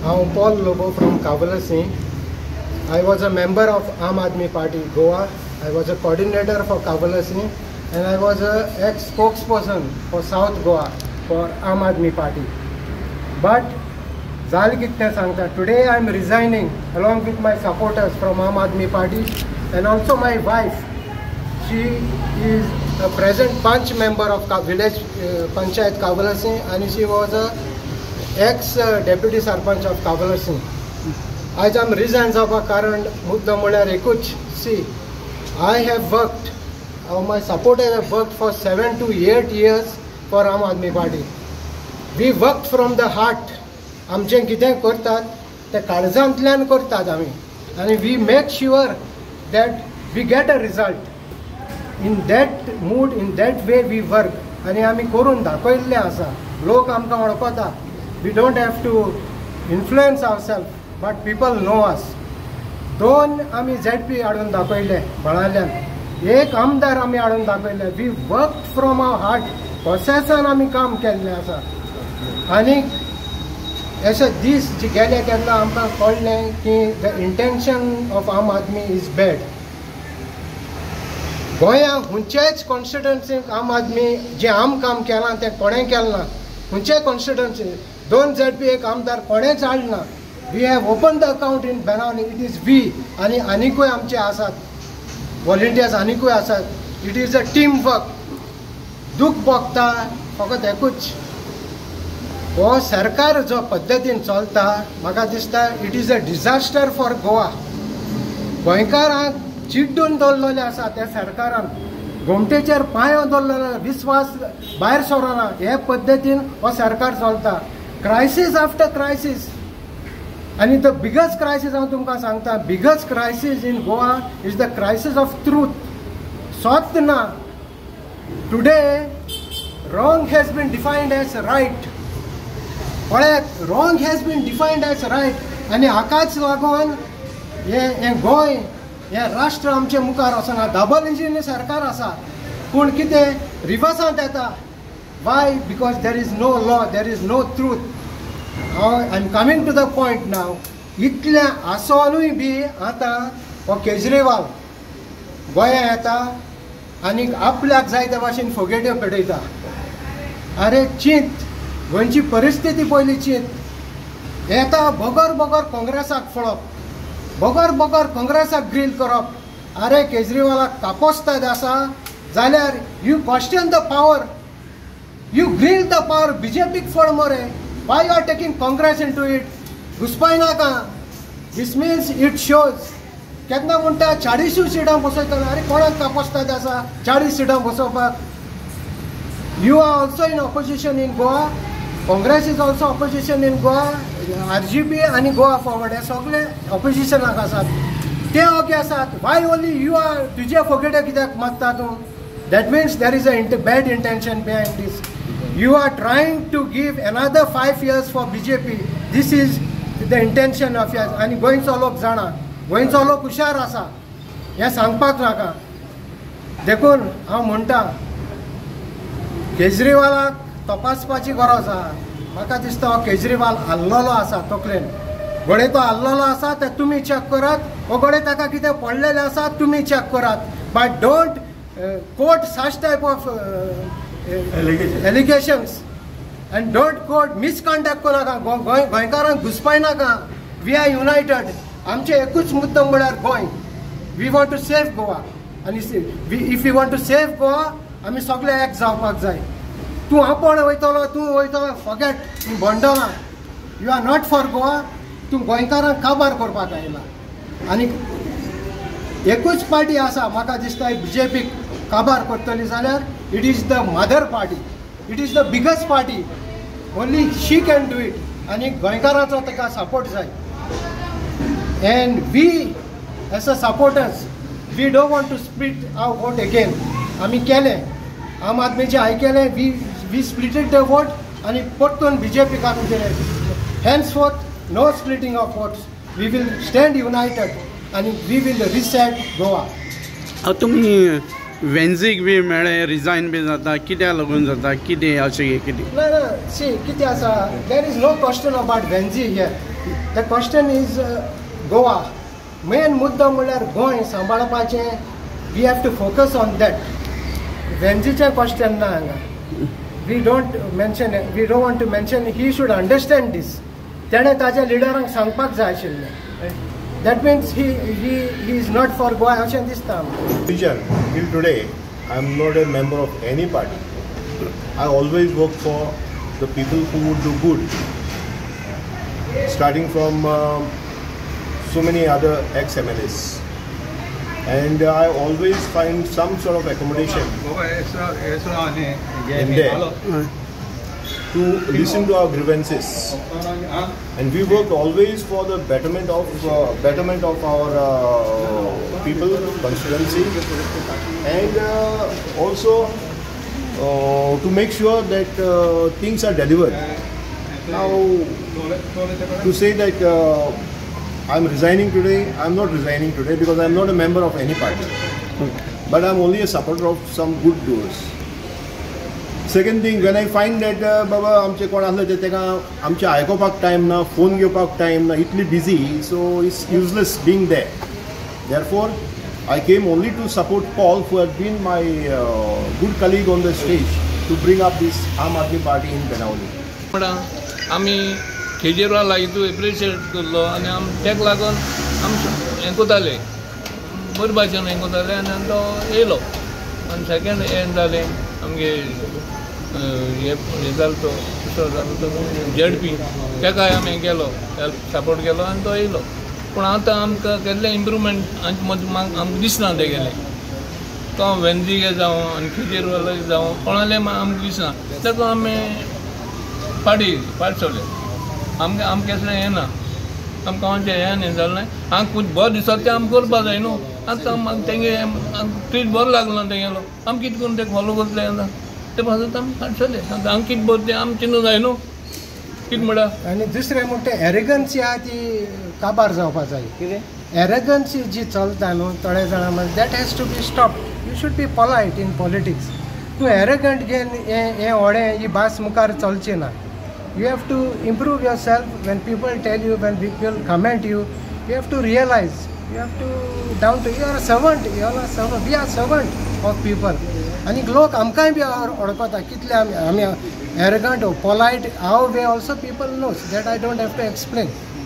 I'm Paul Lobo from Kavalasi. I was a member of Aam Aadmi Party Goa. I was a coordinator for Kavalasi, and I was a ex-spokesperson for South Goa for Aam Aadmi Party. But today I am resigning along with my supporters from Aam Aadmi Party, and also my wife. She is a present Panch member of village Panchayat Kavalasi, and she was a ex-deputy Sarpanch of Kavalasi. आज आम resign जावपा कारण मुद्दम म्हळ्यार एकूच सी I have worked, my supporters have worked for 7 to 8 years for Aam Aadmi Party. We worked from the heart. आमचें कितें करतात तें काळजांतल्यान करतात आमी, आनी we make sure that we get a result. In that mood, in that way we work, आनी आमी करून दाखयल्लें आसा. लोक आमकां वळखता. We don't have to influence ourselves, but people know us. 2 आमी ZP हाडून दाखयले बळाल्यान, 1 आमदार आमी हाडून दाखयले. We work from our heart, प्रोसेसान आमी काम केल्लें आसा. आनी अशें दीस जे गेले तेन्ना आमकां कळ्ळें की द इंटेंशन ऑफ आम आदमी इज बॅड. गोंयांत खंयच्याच कॉन्स्टिट्युएन्सीक आम आदमी जें आम काम केलां तें कोणें केलें ना. खंयच्याय कॉन्स्टिट्युएन्सी 2 ZP 1 आमदार कोणेंच हाडना. We have open the account in Benaulim. It is we आनी आनीकूय आमचे आसात वॉलंटियर्स, आनीकूय आसात. It is a team work. दूख भोगता फकत एकूच, हो सरकार जो पद्दतीन चलता म्हाका दिसता it is a disaster for Goa. गोंयकारांक चिड्डून दवरलेले आसा त्या सरकारान, घोमटेचेर पांयो दवरलेले, विस्वास भायर सरोना. हे पद्दतीन हो सरकार चलता. Crisis after crisis. आणि द बिगस्ट क्रायसीस हांव तुमकां सांगता, biggest crisis in Goa is the crisis of truth. सॉत ना. Today wrong has been defined as right. पळयात, wrong has been defined as right. आनी हाकाच लागून हे गोंय, हे राष्ट्र आमचे मुखार वचना. डबल इंजिन सरकार आसा, पूण कितें रिवर्सांत येता. Why? Because there is no law, there is no truth. I am coming to the point now. इतलें आसोनूय बी आतां हो केजरीवाल गोंयांत येता आनी आपल्याक जाय त्या भाशेन फोगेट्यो पेटयता. अरे चिंत, गोंयची परिस्थिती पयली चिंत. येता बगर बगर काँग्रेसाक फळप, बगर बगर काँग्रेसाक ग्रील करप. अरे केजरीवालाक कापोस्ताद आसा जाल्यार you question the power, you grill the power. बीजेपीक फळ मरे. Why you are taking Congress into it? घुसपाय नाका. This means it shows. केन्ना म्हणटा 40 सिटां बसयतले. अरे कोणाक कापोस्ताद आसा 40 सिटां बसोवपाक? You are also in opposition in Goa. Congress is also opposition in Goa. RGP आनी गोवा फॉरवर्ड हे सगळे ऑपोजिशनाक आसात. ते ओके आसात. वाय ओन्ली यू आर तुजे फोगेटे कित्याक मागता तूं? That means there is a bad intention behind this. You are trying to give another 5 years for BJP. This is the intention of yours. आणि गोंयचो लोक जाणा, गोंयचो लोक हुशार आसा, हें सांगपाक नाका. देखून हांव म्हणटा केजरीवालाक तपासपाची गरज आहा. म्हाका दिसता हो केजरीवाल हल्लोलो आसा तकलेन. घोडे तो हल्लोलो आसा ते तुमी चॅक करात. हो घोडे ताका कितें पडलेलें आसा तुमी चॅक करात. But don't quote such type of allegations and don't quote misconduct कोणाका. गोंयकारांक घुसपाय नाका. We are united. आमचे एकूच मुद्दम म्हळ्यार Goem. We want to save Goa. आनी if you want to save Goa आमी सगळे एक जावपाक जाय. तूं आपण वयतलो, तूं वयतलो, फॉरगेट. तूं भंडला. You are not for Goa. तूं गोंयकारांक काबार करपाक आयला. आनी एकूच पार्टी आसा म्हाका दिसता बीजेपीक काबार करतली जाल्यार it is the mother party. It is the biggest party. Only she can do it. आनी गोंयकारांचो ताका सपोर्ट जाय. And we as a supporters we don't want to split our vote again. आमी केलें, आम आदमीचें आयकलें. वी स्प्लिटेड द वोट आनी परतून बीजेपीक आमी दिलें. Henceforth no splitting of votes. We will stand united आनी वी वील रिसेट गोवा. तुमी वेन्झीक बी मेळे रिजायन बी जाता, कित्याक लागून जाता, कितें अशें कितें? ना सी कितें आसा, there is no question about Venzy here. The question is Goa main मुद्दो म्हणल्यार गोंय सांबाळपाचें. We have to focus on that. वेंजीचें क्वेश्चन ना हांगा. We don't want to mention. He should understand this. तेणें ताज्या लिडरांक सांगपाक जाय आशिल्लें. That means he is not for Goa अशें दिसता आमकां. Till today, I am not a member of any party. I always work for the people who would do good. Starting from so many other ex-MLAs. And I always find some sort of accommodation in there to listen to our grievances. And we work always for the betterment of our people, constituency, and also to make sure that things are delivered. Now, to say that I'm resigning today, I'm not resigning today because I'm not a member of any party. But I'm only a supporter of some good doers. Second thing, when I find that बाबा आमचे कोण आसले ते तेका आमचे आयकोपाक time ना, phone घेवपाक time ना, इतली busy, so it's useless being there. Therefore, I came only to support Paul, who had been my good colleague on the stage, to bring up this Aam Aadmi Party in Benawali. आमी Kejriwal हितू appreciate करलो आनी आम तेका लागून आम हें कोताले बरे भाशेन हें कोताले आनी तो येयलो. आनी सेकेंड हें जालें आमगे हे जालो तो दुसरो जालो तो ZP तेकाय आमी गेलो सपोर्ट केलो आनी तो येयलो. पूण आतां आमकां केल्लें इम्प्रूवमेंट आमकां दिसना तेगेलें. तो वेंजीगे जावं आनी केजरीवाल जावं कोणालें आमकां दिसना. तेका आमी पार्टी सोडले. आमकां असलें हें ना. आमकां कोणाचें हें न्ही जालें. कुछ बरो दिसता तें आमकां करपा जाय न्हू. आतां तेंगे ट्रीट बरो लागलो तेगेलो. आम कितें करून तेका फॉलो करतले आतां ते पासून आमी काडटले. आतां आमकां कितें बरें तें आमी चिंतूंक जाय न्हू. कितें म्हणटा. आनी दुसरें म्हणटा एरेगन्सी आहा ती काबार जावपा जाय. कितें एरेगन्सी जी चलता न्हू थोड्या जाणां मदीं that has to be stopped. You should be polite in politics. तूं एरेगंट घेवन हें व्हडें ही भास मुखार चलची ना. You have to improve yourself. When people tell you, when people comment you have to realize, you have to down to, you are a servant, we are servant of people. आनी लोक आमकांय B ओळखता कितले आमी arrogant or polite, our way also people knows that I don't have to explain.